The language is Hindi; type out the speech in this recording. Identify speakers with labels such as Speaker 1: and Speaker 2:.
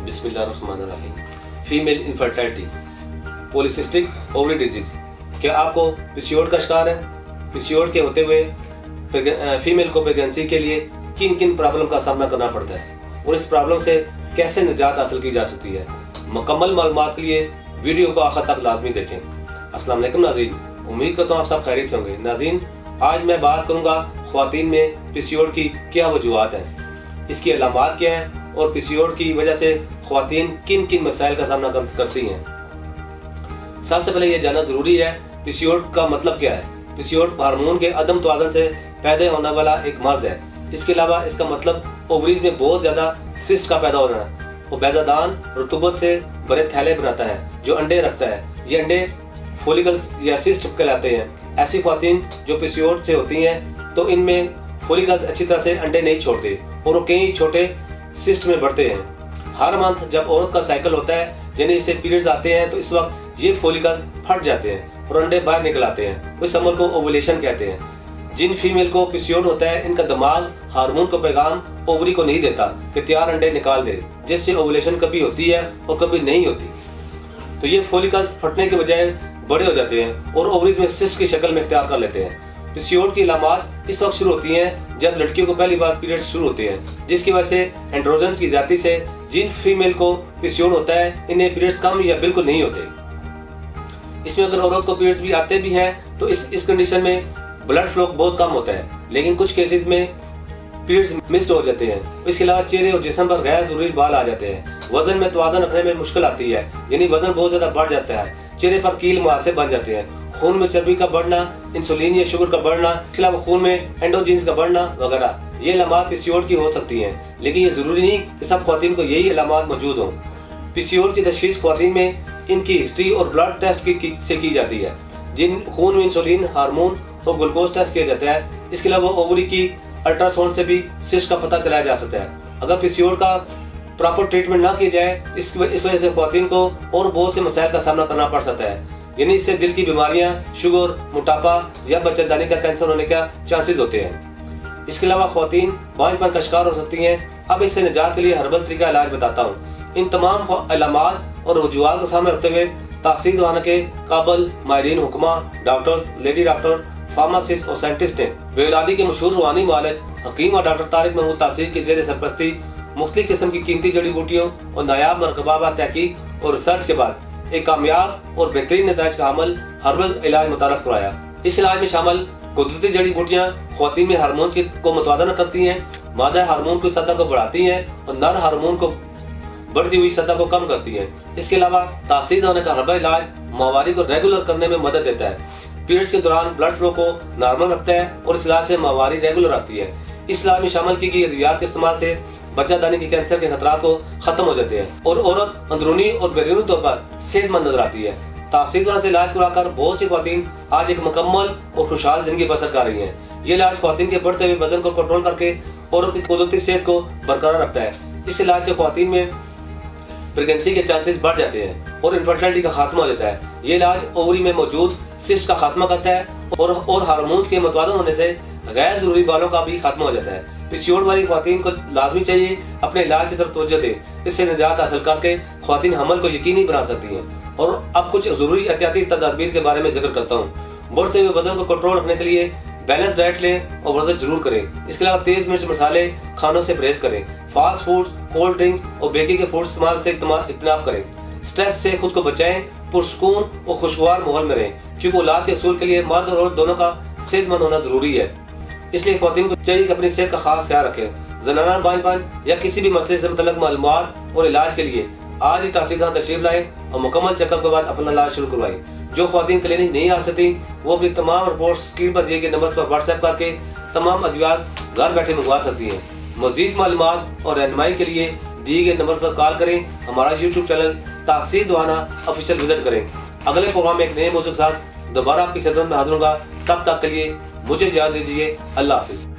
Speaker 1: बिस्मिल्लाहिर्रहमानिर्रहीम। Female infertility, polycystic ovary disease. क्या आपको पीसीओडी का शिकार है? पीसीओडी के होते हुए फीमेल को प्रेगनेंसी के लिए किन किन प्रॉब्लम का सामना करना पड़ता है और इस प्रॉब्लम से कैसे निजात हासिल की जा सकती है? मुकम्मल मालूमात के लिए वीडियो को आखिर तक लाजमी देखें। अस्सलाम वालेकुम नाज़रीन, उम्मीद करता हूँ आप सब खैरियत से होंगे। नाज़रीन, आज मैं बात करूँगा ख़वातीन में पीसीओडी की क्या वजूहात हैं, इसकी अलामात क्या हैं और पीसीओडी की वजह से ख़वातीन किन किन मसाइल का सामना करती हैं। सबसे पहले यह जानना ज़रूरी है पीसीओडी का मतलब क्या है। पीसीओडी हार्मोन के अदम तवाज़ुन से पैदा होने वाला एक मर्ज है। इसके अलावा इसका मतलब ओवरीज में बहुत ज़्यादा सिस्ट का पैदा होना है। वो बैजादान रुतूबत से बड़े थैले बनाता है जो अंडे रखता है। ये अंडे फोलिकल्स या सिस्ट कहलाते हैं। ऐसी ख़वातीन जो पीसीओडी से होती हैं तो इनमें फोलिकल्स अच्छी तरह से अंडे नहीं छोड़ते और वो कई छोटे सिस्ट में बढ़ते हैं। हर मंथ जब औरत का साइकिल होता है यानी इसे पीरियड्स आते हैं तो इस वक्त ये फोलिकल्स फट जाते हैं और अंडे बाहर निकल आते हैं। उस अमल को ओवुलेशन कहते हैं। जिन फीमेल को पीसीओडी होता है इनका दिमाग हार्मोन को पैगाम ओवरी को नहीं देता कि तैयार अंडे निकाल दे, जिससे ओवुलेशन कभी होती है और कभी नहीं होती। तो ये फोलिकल्स फटने के बजाय बड़े हो जाते हैं और ओवरीज में सिस्ट की शक्ल में इख्तियार कर लेते हैं। पीसीओडी की अलामात इस वक्त शुरू होती हैं जब लड़कियों को पहली बार पीरियड्स शुरू होते हैं, जिसकी वजह से एंड्रोजन्स की ज्यादती से जिन फीमेल को पीसीओडी होता है इन्हें पीरियड्स कम या बिल्कुल नहीं होते। इसमें अगर औरत को पीरियड्स भी आते भी हैं तो इस कंडीशन में ब्लड फ्लो बहुत कम होता है, लेकिन कुछ केसेस में पीरियड्स मिस्ड हो जाते हैं। इसके अलावा चेहरे और जिस्म पर गैर जरूरी बाल आ जाते हैं। वजन में तवाज़ुन रखने में मुश्किल आती है, यानी वजन बहुत ज्यादा बढ़ जाता है। चेहरे पर कील मुहासे बन जाते हैं। खून में चर्बी का बढ़ना, इंसुलिन या शुगर का बढ़ना, इसके अलावा खून में एंडोजीन्स का बढ़ना वगैरह, ये अलामात पीसीओडी की हो सकती हैं। लेकिन ये जरूरी नहीं कि सब ख़वातीन को यही अलामात मौजूद हों। पीसीओडी की तशख़ीस ख़वातीन में इनकी हिस्ट्री और ब्लड टेस्ट से की जाती है, जिन खून में इंसुलिन, हार्मोन और ग्लूकोज टेस्ट किया जाता है। इसके अलावा ओवरी की अल्ट्रासाउंड से भी सिस्ट का पता चलाया जा सकता है। अगर पीसीओडी का प्रॉपर ट्रीटमेंट ना किया जाए इस वजह से ख़वातीन को और बहुत से मसाइल का सामना करना पड़ सकता है, यानी इससे दिल की बीमारियां, शुगर, मोटापा या बच्चेदानी का कैंसर होने का चांसेस होते हैं। इसके अलावा ख़वातीन बांझपन का शिकार हो सकती हैं। अब इससे निजात के लिए हर्बल तरीका इलाज बताता हूँ। इन तमाम अलामात और वजूहात को सामने रखते हुए तासीर दवाना के काबल माहिरीन हुक्मा, डॉक्टर्स, लेडी डॉक्टर, फार्मासिस्ट और साइंटिस्ट हैं। बेऔलादी के मशहूर रूहानी मालिक हकीम और डॉक्टर तारिक महमूद तासीर की जेर सरपरस्ती मुख्तलिफ किस्म की कीमती जड़ी बूटियों और नायाब मरकबा तहकीक और रिसर्च के बाद एक कामयाब और बेहतरीन नताइज का अमल हर्बल इलाज मुतारफ कराया। इस इलाज में शामिल कुदरती जड़ी बूटियाँ ख़वातीन में हार्मोन्स को मुतवाज़न करती हैं, मादा हार्मोन की सतह को बढ़ाती हैं और नर हार्मोन को बढ़ती हुई सतह को कम करती हैं। इसके अलावा तासीर होने का हर्बल इलाज माहवारी को रेगुलर करने में मदद देता है। पीरियड्स के दौरान ब्लड फ्लो को नॉर्मल रखता है और इस इलाज से माहवारी रेगुलर आती है। इस इलाज में शामिल की गई अद्वियात के इस्तेमाल से बच्चादानी के कैंसर के खतरात को खत्म हो जाते हैं और औरत अंदरूनी और बैरूनी तौर पर सेहतमंद नजर आती है। तासीर से इलाज कराकर बहुत सी ख़वातीन आज एक मुकम्मल और खुशहाल जिंदगी बसर कर रही हैं। ये इलाज ख़वातीन के बढ़ते हुए वजन को कंट्रोल करके औरत की कुदरती सेहत को बरकरार रखता है। इस इलाज से ख़वातीन में प्रेगनेंसी के चांसेस बढ़ जाते हैं और इनफर्टिलिटी का खात्मा हो जाता है। ये इलाज ओवरी में मौजूद सिस्ट का खात्मा करता है और हार्मोन्स के मुतवाज़न होने से गैर जरूरी बालों का भी खात्मा हो जाता है। पीसीओडी वाली ख़वातीन को लाजमी चाहिए अपने इलाज की तरफ तवज्जो दे। इससे निजात हासिल करके ख़वातीन हमल को यकीनी बना सकती हैं। और अब कुछ जरूरी एहतियाती तदाबीर के बारे में जिक्र करता हूँ। बढ़ते हुए वजन को कंट्रोल रखने के लिए बैलेंस डाइट लें और वर्जिश जरूर करें। इसके अलावा तेज मिर्च मसाले खानों से परहेज करें। फास्ट फूड, कोल्ड ड्रिंक और बेकिंग के फूड इस्तेमाल से इज्तनाब करें। स्ट्रेस से खुद को बचाएं, पुरसुकून और खुशगवार माहौल में रहें, क्योंकि औलाद के असूल के लिए मर्द और औरत दोनों का सेहतमंद होना जरूरी है। इसलिए ख़वातीन को चाहिए कि अपनी सेहत का खास ख्याल रखें। ज़नाना बांझपन या किसी भी मसले से मुतल्लिक़ मालूमात और इलाज के लिए आज ही तासीर तशरीफ लाएं और मुकम्मल चेकअप के बाद अपना इलाज शुरू करवाएं। जो ख़वातीन क्लिनिक नहीं आ सकती वो अपनी तमाम रिपोर्ट स्क्रीन पर दिए गए नंबर पर व्हाट्सएप करके तमाम अद्वियात घर बैठे मंगवा सकती हैं। मज़ीद मालूमात और रहनुमाई के लिए दिए गए नंबर पर कॉल करें। हमारा यूट्यूब चैनल तासीर दवाना ऑफिशियल विजिट करें। अगले प्रोग्राम में एक नए मौजूद के साथ दोबारा आपकी खिदमत में हाजिर होगा। तब तक के लिए मुझे इजाज़त दीजिए। अल्लाह हाफिज़।